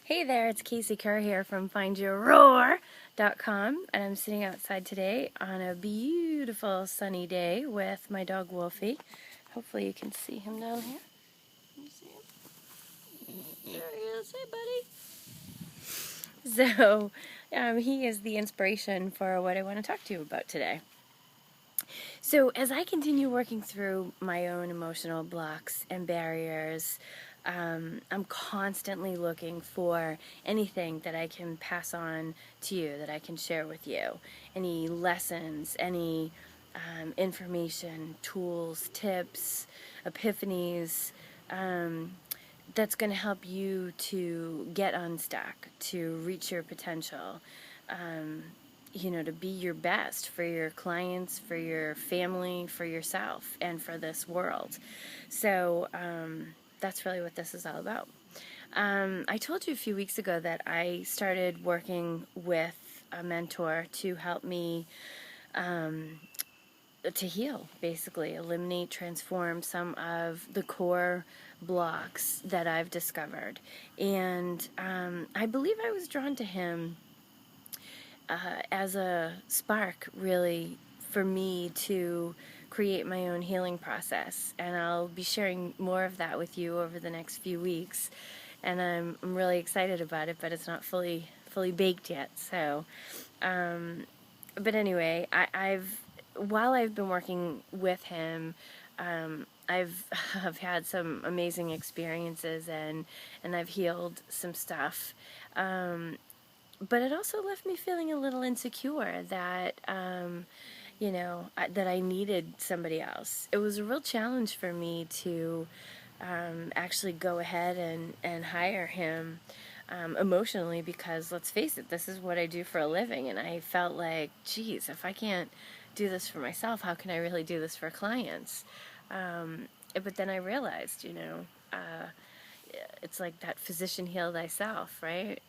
Hey there, it's Casey Kerr here from FindYourRoar.com, and I'm sitting outside today on a beautiful sunny day with my dog Wolfie. Hopefully you can see him down here. Can you see him? There he is. Hey, buddy. So, he is the inspiration for what I want to talk to you about today. So as I continue working through my own emotional blocks and barriers, I'm constantly looking for anything that I can pass on to you, that I can share with you. Any lessons, any information, tools, tips, epiphanies, that's going to help you to get unstuck, to reach your potential. To be your best for your clients, for your family, for yourself, and for this world. So that's really what this is all about. I told you a few weeks ago that I started working with a mentor to help me to heal, basically, eliminate, transform some of the core blocks that I've discovered. And I believe I was drawn to him as a spark, really, for me to create my own healing process. And I'll be sharing more of that with you over the next few weeks. And I'm really excited about it, but it's not fully baked yet. So, but anyway, while I've been working with him, I've had some amazing experiences and I've healed some stuff. But it also left me feeling a little insecure that, that I needed somebody else. It was a real challenge for me to actually go ahead and hire him emotionally, because let's face it, this is what I do for a living. And I felt like, geez, if I can't do this for myself, how can I really do this for clients? But then I realized, it's like that physician heal thyself, right?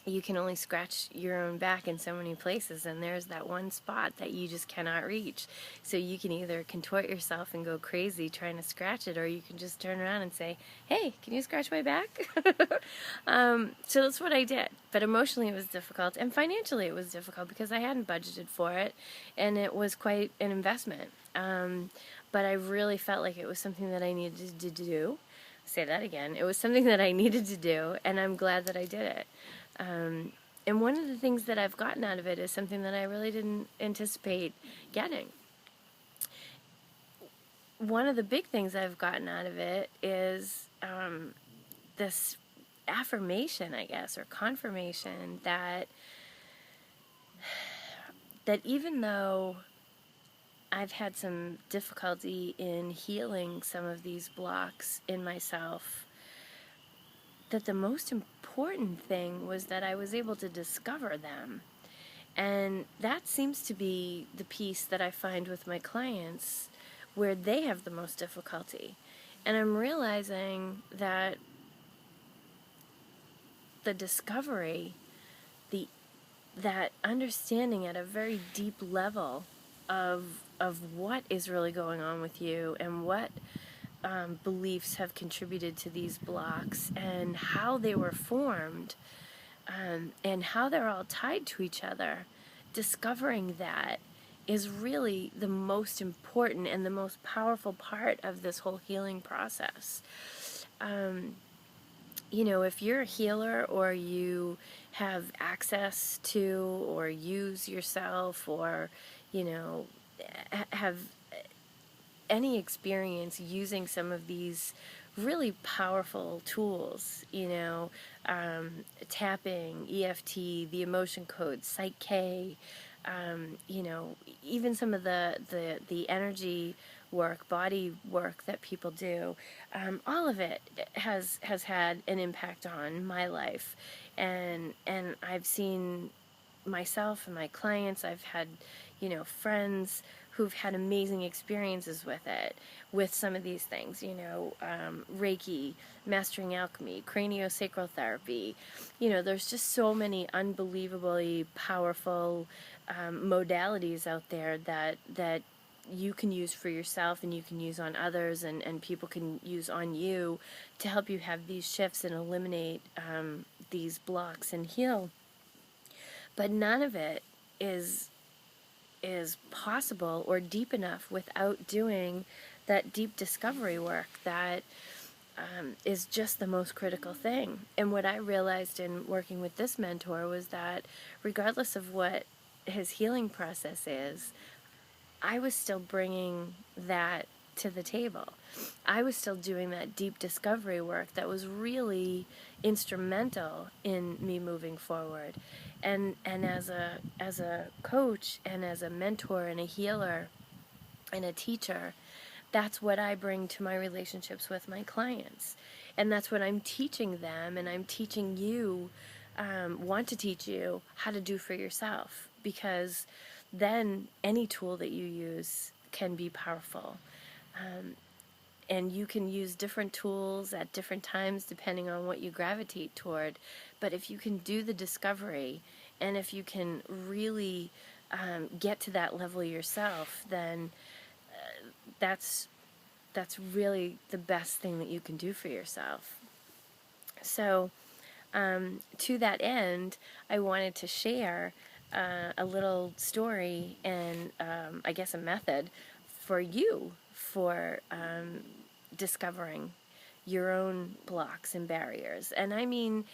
You can only scratch your own back in so many places, and there's that one spot that you just cannot reach. So you can either contort yourself and go crazy trying to scratch it, or you can just turn around and say, hey, can you scratch my back? So that's what I did. But emotionally it was difficult, and financially it was difficult because I hadn't budgeted for it, and it was quite an investment. But I really felt like it was something that I needed to do. Say that again. It was something that I needed to do, and I'm glad that I did it. And one of the things that I've gotten out of it is something that I really didn't anticipate getting. One of the big things I've gotten out of it is this affirmation, I guess, or confirmation that even though I've had some difficulty in healing some of these blocks in myself, that the most important thing was that I was able to discover them. And that seems to be the piece that I find with my clients where they have the most difficulty. And I'm realizing that the discovery, that understanding at a very deep level of what is really going on with you, and what beliefs have contributed to these blocks, and how they were formed, and how they're all tied to each other. Discovering that is really the most important and the most powerful part of this whole healing process. If you're a healer, or you have access to or use yourself, or, have any experience using some of these really powerful tools, tapping, EFT, the emotion code, Psych K, even some of the energy work, body work that people do, all of it has had an impact on my life, and I've seen myself and my clients. I've had, friends who've had amazing experiences with it, with some of these things, Reiki, mastering alchemy, craniosacral therapy. There's just so many unbelievably powerful modalities out there that you can use for yourself and you can use on others, and people can use on you to help you have these shifts and eliminate these blocks and heal. But none of it is possible or deep enough without doing that deep discovery work that is just the most critical thing. And what I realized in working with this mentor was that regardless of what his healing process is, I was still bringing that to the table. I was still doing that deep discovery work that was really instrumental in me moving forward. And as a coach and as a mentor and a healer and a teacher, that's what I bring to my relationships with my clients. And that's what I'm teaching them, and I'm teaching you, want to teach you how to do for yourself, because then any tool that you use can be powerful. And you can use different tools at different times depending on what you gravitate toward. But if you can do the discovery, and if you can really get to that level yourself, then that's really the best thing that you can do for yourself. So to that end, I wanted to share a little story and I guess a method for you for discovering your own blocks and barriers. And I mean,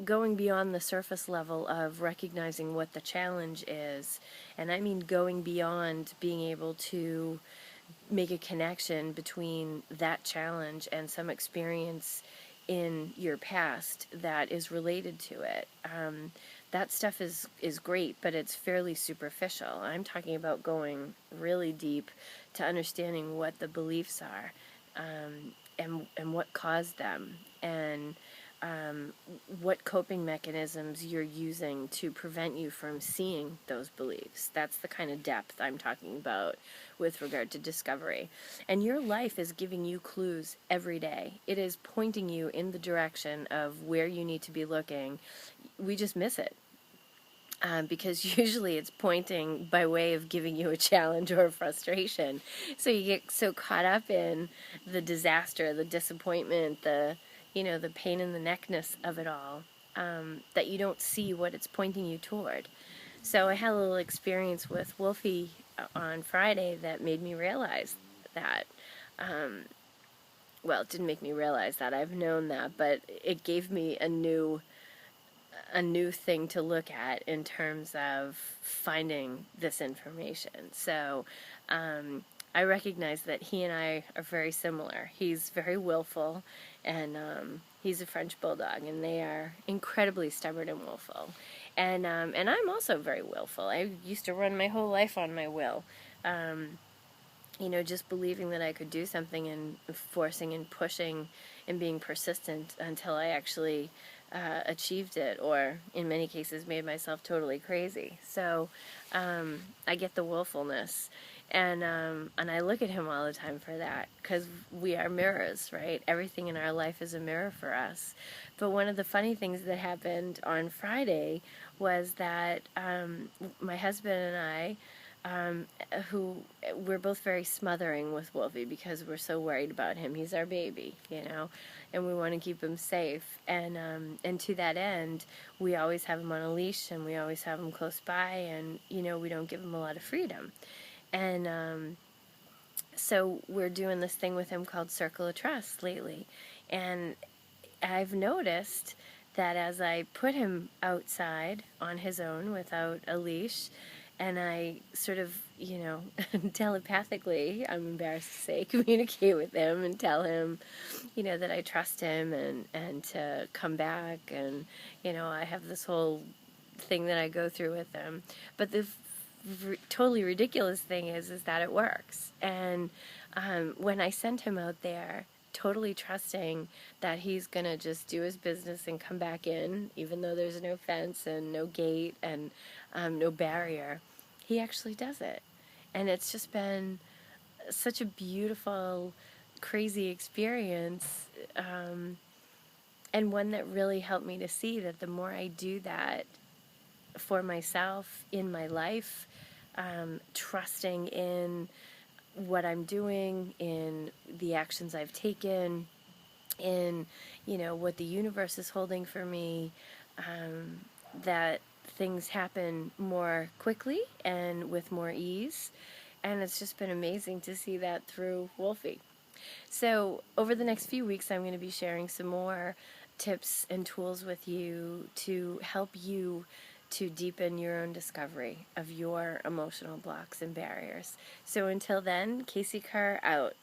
going beyond the surface level of recognizing what the challenge is. And I mean going beyond being able to make a connection between that challenge and some experience in your past that is related to it. That stuff is great, but it's fairly superficial. I'm talking about going really deep to understanding what the beliefs are, and what caused them, and what coping mechanisms you're using to prevent you from seeing those beliefs. That's the kind of depth I'm talking about with regard to discovery. And your life is giving you clues every day. It is pointing you in the direction of where you need to be looking. We just miss it. Because usually it's pointing by way of giving you a challenge or a frustration. So you get so caught up in the disaster, the disappointment, the pain in the neckness of it all, that you don't see what it's pointing you toward. So I had a little experience with Wolfie on Friday that made me realize that. Well, it didn't make me realize that. I've known that, but it gave me a new thing to look at in terms of finding this information. So I recognize that he and I are very similar. He's very willful, and he's a French bulldog, and they are incredibly stubborn and willful. And I'm also very willful. I used to run my whole life on my will. Just believing that I could do something and forcing and pushing and being persistent until I actually achieved it, or in many cases made myself totally crazy. So I get the willfulness, and I look at him all the time for that, because we are mirrors, right? Everything in our life is a mirror for us. But one of the funny things that happened on Friday was that my husband and I, who we're both very smothering with Wolfie because we're so worried about him. He's our baby, and we want to keep him safe. And to that end, we always have him on a leash, and we always have him close by, and we don't give him a lot of freedom. And so we're doing this thing with him called Circle of Trust lately, and I've noticed that as I put him outside on his own without a leash, and I sort of, telepathically, I'm embarrassed to say, communicate with him and tell him, that I trust him and to come back. And, I have this whole thing that I go through with him. But the totally ridiculous thing is that it works. And when I sent him out there, totally trusting that he's going to just do his business and come back in, even though there's no fence and no gate and no barrier, he actually does it. And it's just been such a beautiful, crazy experience, and one that really helped me to see that the more I do that for myself in my life, trusting in what I'm doing, in the actions I've taken, in, what the universe is holding for me, that things happen more quickly and with more ease. And it's just been amazing to see that through Wolfie. So over the next few weeks, I'm going to be sharing some more tips and tools with you to help you to deepen your own discovery of your emotional blocks and barriers. So until then, Casey Kerr out.